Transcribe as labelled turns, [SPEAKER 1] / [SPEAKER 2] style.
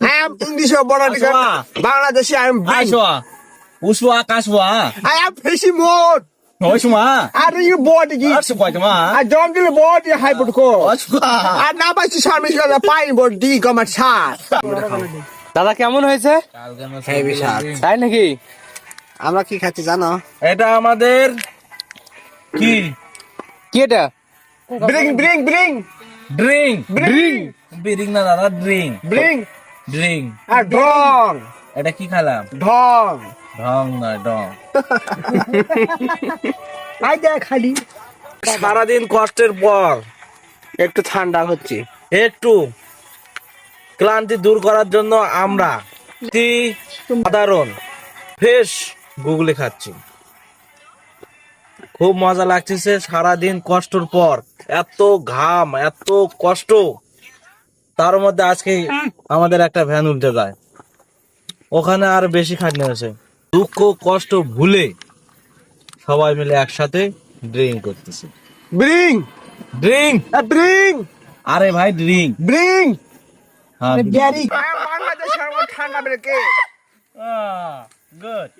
[SPEAKER 1] I am English born again. Bangladeshi, I am big.
[SPEAKER 2] Uswa kaswa.
[SPEAKER 1] I am fishing mode.
[SPEAKER 2] Nói chung mà.
[SPEAKER 1] I do you board again.
[SPEAKER 2] Sức khỏe mà.
[SPEAKER 1] I don't do the board, you hype to go.
[SPEAKER 2] Uswa.
[SPEAKER 1] I never see some is gonna find board D come at chat.
[SPEAKER 3] দাদা কেমন হয়েছে?
[SPEAKER 1] Heavy shot.
[SPEAKER 3] তাই নাকি?
[SPEAKER 1] আমরা কি খাচ্ছি জানো?
[SPEAKER 2] এটা আমাদের কি
[SPEAKER 3] কি এটা?
[SPEAKER 1] Bring.
[SPEAKER 2] ড্রিঙ্ক বিরিং না দাদা ড্রিঙ্ক
[SPEAKER 1] আর ঢং
[SPEAKER 2] এটা কি খেলাম
[SPEAKER 1] ঢং
[SPEAKER 2] ঢং না ডং
[SPEAKER 1] আই দেখ খালি
[SPEAKER 2] সারাদিন কষ্টের পর
[SPEAKER 1] একটু ঠান্ডা হচ্ছে
[SPEAKER 2] একটু ক্লান্তি দূর করার জন্য আমরা সাধারণ ফ্রেশ গুগলে খাচ্ছি খুব মজা লাগতেছে সারাদিন কষ্টর পর এত ঘাম এত কষ্ট তার মধ্যে আজকে আমাদের একটা ভ্যান উল্টে যায় ওখানে আর বেশি খাটনি হয়েছে দুঃখ কষ্ট ভুলে সবাই মিলে একসাথে ড্রিঙ্ক করতেছে
[SPEAKER 1] ব্রিং
[SPEAKER 2] ড্রিঙ্ক আরে ভাই ড্রিঙ্ক হ্যাঁ
[SPEAKER 1] বাংলাদেশের ঠান্ডা বেড়ে
[SPEAKER 2] গুড